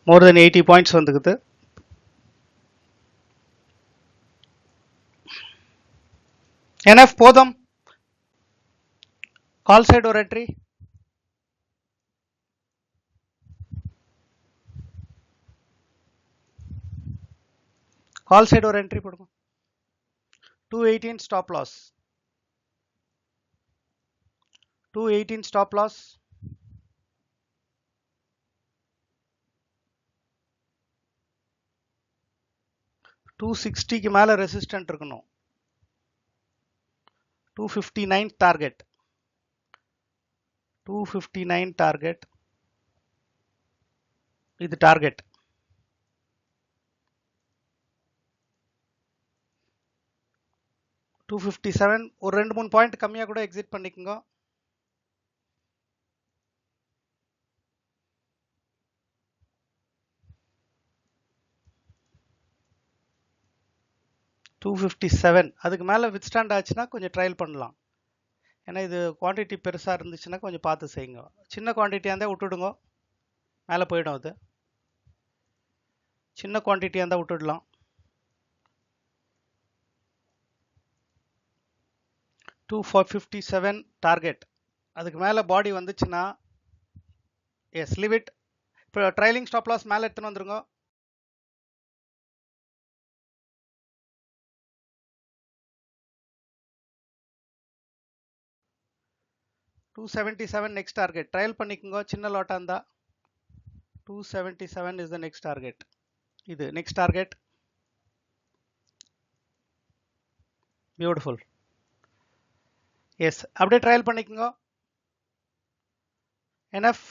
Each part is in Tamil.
more than 80 points வந்துக்குது. NF போதும். கால் சைடு ஒரு என்ட்ரி. கால் சைடு ஒரு என்ட்ரி போடுங்க. 218 ஸ்டாப் லாஸ். 218 stop loss. 260க்கு மேல ரெசிஸ்டன்ட் இருக்கணும். 259 டார்கெட். 259 டார்கெட். இது டார்கெட். 257 ஒரு 2-3 பாயிண்ட் கம்மியா கூட எக்ஸிட் பண்ணிக்கோங்க. $257 அதுக்கு மேல வித்ஸ்டாண்ட் ஆச்சுன்னா கொஞ்சம் ட்ரையல் பண்ணலாம். ஏன்னா இது குவான்டிட்டி பெருசா இருந்துச்சுன்னா கொஞ்சம் பார்த்து செய்யுங்க. சின்ன குவான்டிட்டியா இருந்தா விட்டுடுங்க, மேலே போயிடும். அது சின்ன குவான்டிட்டியா இருந்தா விட்டுடலாம். 257 டார்கெட். அதுக்கு மேல பாடி வந்துச்சுன்னா எஸ் லீவ் இட். இப்போ ட்ரைலிங் ஸ்டாப் லாஸ் மேலே எடுத்துன்னு வந்துருங்க. $277 நெக்ஸ்ட் டார்கெட். ட்ரையல் பண்ணிக்கோங்க சின்ன லாட்டா இருந்தா. 277 இஸ் த நெக்ஸ்ட் டார்கெட். இது நெக்ஸ்ட் டார்கெட். பியூட்டிஃபுல். எஸ் அப்படியே ட்ரையல் பண்ணிக்கோங்க. NF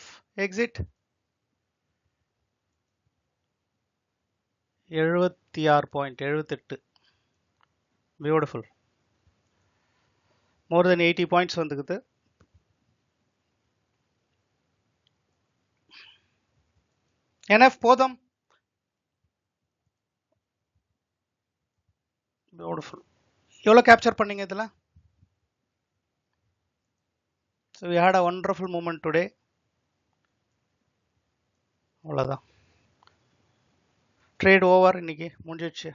exit 76.78. பியூட்டிஃபுல். மோர் தென் 80 பாயிண்ட்ஸ் வந்துக்குது. NF போதும். பியூட்டிஃபுல். எவ்வளோ கேப்சர் பண்ணீங்க இதில்? So we had a wonderful moment today. அவ்வளோதான். ட்ரேட் ஓவர் இன்னைக்கு முடிஞ்சிடுச்சு.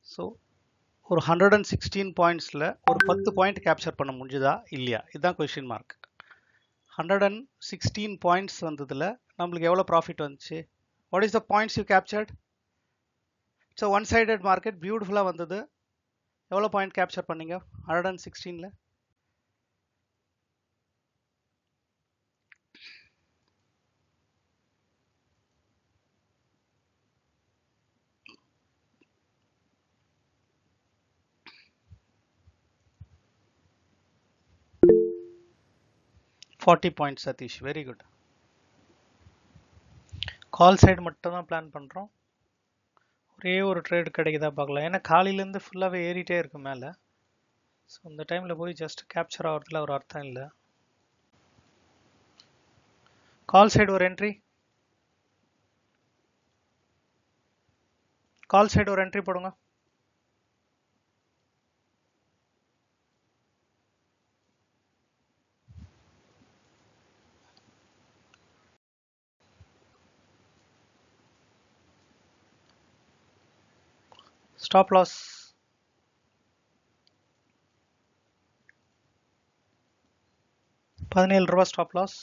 ஸோ ஒரு 116 பாயிண்ட்ஸில் ஒரு 10 பாயிண்ட் கேப்சர் பண்ண முடிஞ்சுதா இல்லையா, இதுதான் கொஸ்டின் மார்க். 116 பாயிண்ட்ஸ் வந்ததில் நம்மளுக்கு எவ்வளோ ப்ராஃபிட் வந்துச்சு? What is the points you captured? It's one sided market. பியூட்டிஃபுல்லாக வந்தது. எவ்வளோ பாயிண்ட் கேப்சர் பண்ணீங்க 116ல்? $40 points Sathish. Very good. Call side மட்டும் தான் பிளான் பண்ணுறோம். ஒரே ஒரு ட்ரேட் கிடைக்குதா பார்க்கலாம். ஏன்னா காலையிலேருந்து ஃபுல்லாகவே ஏறிட்டே இருக்கு மேலே. ஸோ இந்த டைமில் போய் ஜஸ்ட் கேப்சர் ஆகிறதுல ஒரு அர்த்தம் இல்லை. கால் சைடு ஒரு என்ட்ரி. கால் சைடு ஒரு என்ட்ரி போடுங்க. Stop loss. $17 stop loss.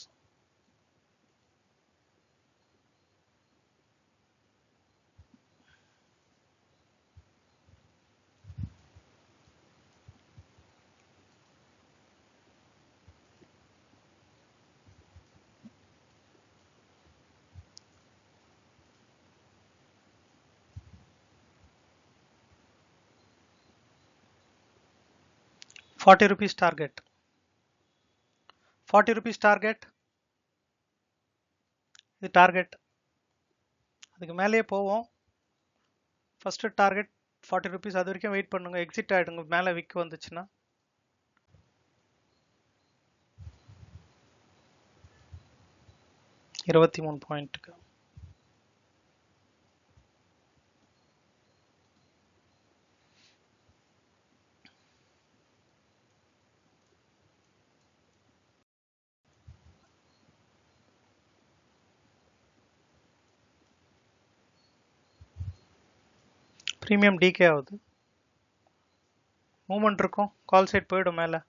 ₹40 target. ₹40 target. இது டார்கெட். அதுக்கு மேலேயே போவோம். First target ₹40. அது வரைக்கும் வெயிட் பண்ணுங்க. எக்ஸிட் ஆகிடுங்க மேலே விக் வந்துச்சுன்னா. $23 பாயிண்ட்டுக்கு. ப்ரீமியம் டிகே ஆகுது, மூவ்மெண்ட் இருக்கும், கால் சைட் போயிடும் மேலே,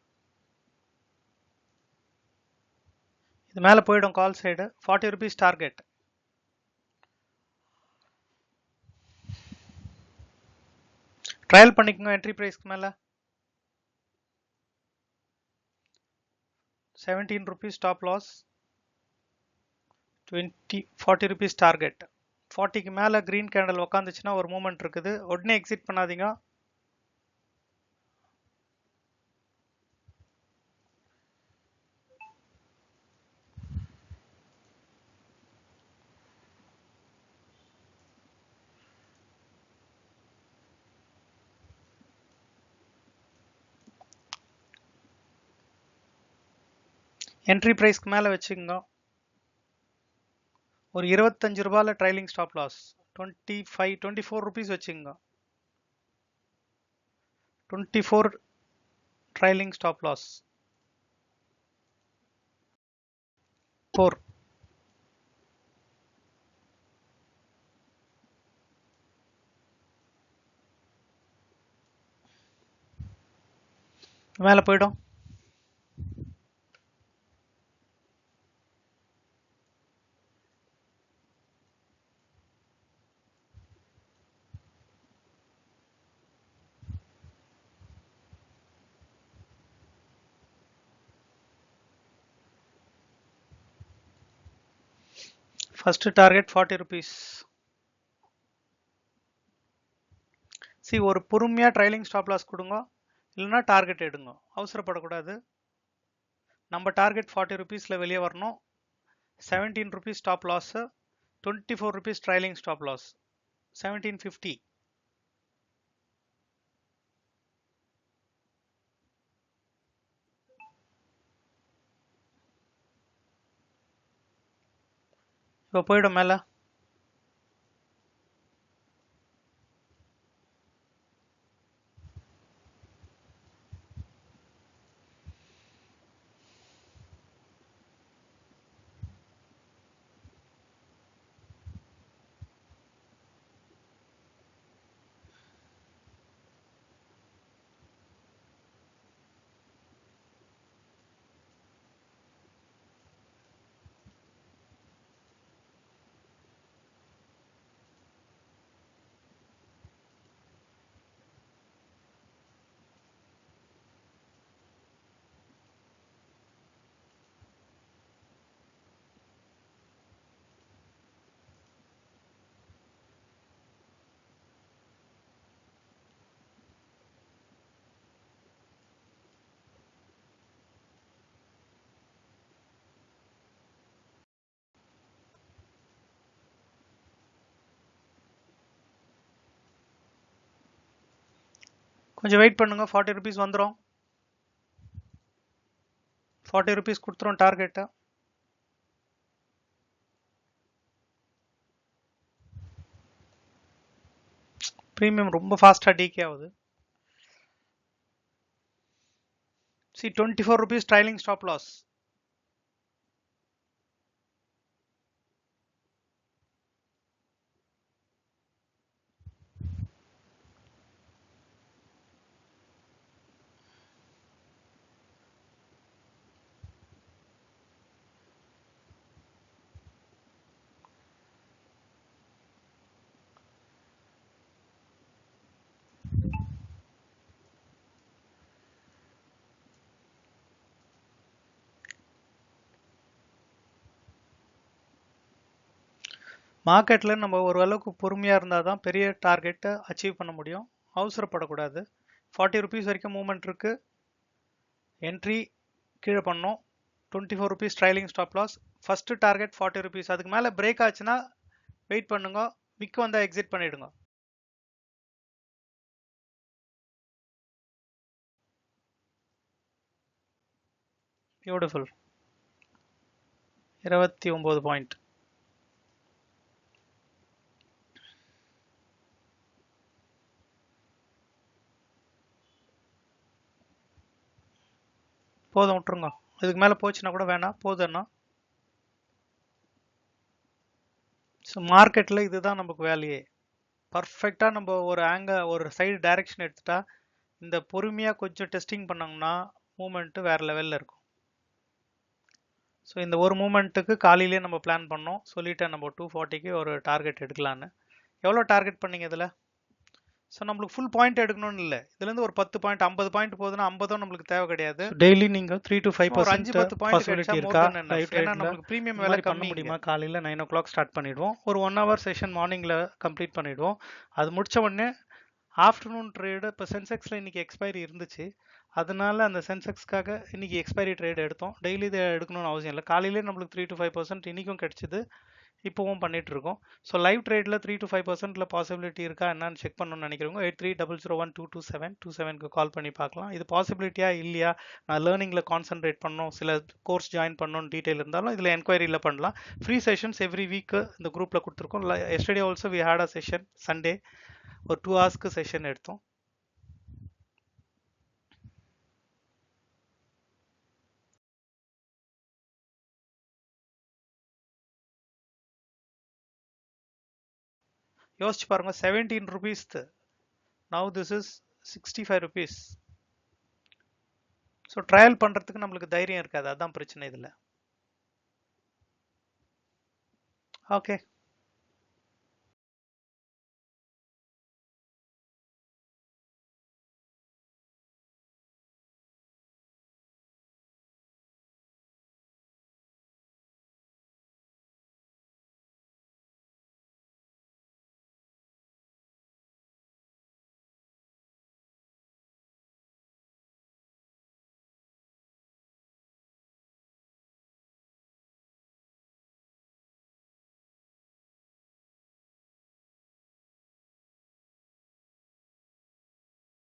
இது மேலே போயிடும் call side. 40 rupees target. Trial பண்ணிக்கோங்க. என்ட்ரி ப்ரைஸ்க்கு மேலே 17 rupees stop loss, 40 rupees target. 40க்கு மேலே க்ரீன் கேண்டல் உக்காந்துச்சுன்னா ஒரு மூவ்மெண்ட் இருக்குது, உடனே எக்ஸிட் பண்ணாதீங்க. என்ட்ரி ப்ரைஸ்க்கு மேலே வச்சுக்கோங்க. ஒரு 25 ரூபாயில் ட்ரைலிங் ஸ்டாப் லாஸ் 24 rupees வச்சுக்கோங்க. 24 ட்ரைலிங் ஸ்டாப் லாஸ் 4. மேலே போயிடும். First target 40 rupees. ஒரு பொறுமையாக ட்ரைலிங் ஸ்டாப் லாஸ் கொடுங்க, இல்லைன்னா டார்கெட் எடுங்க, அவசரப்படக்கூடாது. நம்ம டார்கெட் 40 rupeesல வெளியே வரணும். 17 rupees stop loss, 24 rupees trailing stop loss, 1750. இப்போ போயிடும் மேலே. கொஞ்சம் வெயிட் பண்ணுங்க, 40 rupees வந்துடும். 40 rupees கொடுத்துரும் டார்கெட்டை. ப்ரீமியம் ரொம்ப ஃபாஸ்ட்டாக டிகே ஆகுது. 24 rupees ட்ரைலிங் ஸ்டாப் லாஸ். மார்க்கெட்டில் நம்ம ஓரளவுக்கு பொறுமையாக இருந்தால் தான் பெரிய டார்கெட்டை அச்சீவ் பண்ண முடியும், அவசரப்படக்கூடாது. 40 rupees வரைக்கும் மூவ்மெண்ட் இருக்கு. என்ட்ரி கீழே பண்ணோம். 24 rupees trailing stop loss. First target 40 rupees. அதுக்கு மேலே பிரேக் ஆச்சுன்னா வெயிட் பண்ணுங்க, விக் வந்தால் எக்ஸிட் பண்ணிடுங்க. பியூட்டிஃபுல். 29 பாயிண்ட். போதும், விட்டுருங்க. இதுக்கு மேலே போச்சுன்னா கூட வேணாம், போதும்னா. ஸோ மார்க்கெட்டில் இதுதான் நமக்கு வேலையே. பர்ஃபெக்டாக நம்ம ஒரு சைடு டைரக்ஷன் எடுத்துட்டா இந்த பொறுமையாக கொஞ்சம் டெஸ்டிங் பண்ணோம்னா மூமெண்ட்டு வேறு லெவலில் இருக்கும். ஸோ இந்த ஒரு மூமெண்ட்டுக்கு காலையிலேயே நம்ம பிளான் பண்ணோம், சொல்லிட்டேன் நம்ம 240க்கு ஒரு டார்கெட் எடுக்கலான்னு. எவ்வளோ டார்கெட் பண்ணீங்க இதில்? ஸோ நம்மளுக்கு ஃபுல் பாயிண்ட் எடுக்கணும்னு இல்லை, இதுலேருந்து ஒரு 10 பாயிண்ட் 50 பாயிண்ட் போகுதுன்னா 50 நம்மளுக்கு தேவை கிடையாது. டெய்லி நீங்கள் 3 to 5% பாசிபிலிட்டி இருக்கா லைவ் ட்ரேட்ல நம்மளுக்கு ப்ரீமியம் வேலை பண்ண முடியுமா? காலையில் 9 o'clock ஸ்டார்ட் பண்ணிவிடுவோம், ஒரு 1 hour செஷன் மார்னிங்கில் கம்ப்ளீட் பண்ணிவிடுவோம். அது முடித்த உடனே ஆஃப்டர்நூன் ட்ரேடு, இப்போ சென்செக்ஸில் இன்றைக்கி எக்ஸ்பைரி இருந்துச்சு, அதனால அந்த சென்செக்ஸ்க்காக இன்றைக்கி எக்ஸ்பைரி ட்ரேட் எடுத்தோம். டெய்லி இதை எடுக்கணும்னு அவசியம் இல்லை, காலையிலே நம்மளுக்கு 3 to 5% இன்றைக்கும் கிடச்சிது, இப்போவும் பண்ணிட்டு இருக்கோம். ஸோ லைவ் ட்ரேடில் 3 to 5% பாசிபிலிட்டி இருக்கா என்னன்னு செக் பண்ணணும்னு நினைக்கிறவங்க 8300122727க்கு கால் பண்ணி பார்க்கலாம். இது பாசிபிலிட்டியா இல்லையா, நான் லேர்னிங்கில் கான்சென்ட்ரேட் பண்ணணும், சில கோர்ஸ் ஜாயின் பண்ணணும் டீட்டெயில் இருந்தாலும் இதில் என்கொயரியில் பண்ணலாம். ஃப்ரீ செஷன்ஸ் எவ்ரி வீக் இந்த குரூப்பில் கொடுத்துருக்கோம். Yesterday also we had a session, Sunday ஒரு 2 hours செஷன் எடுத்தோம். யோசிச்சு பாருங்க, 17 rupees, now this is 65 rupees. So trial பண்ணுறதுக்கு நம்மளுக்கு தைரியம் இருக்காது, அதுதான் பிரச்சனை இதில். ஓகே.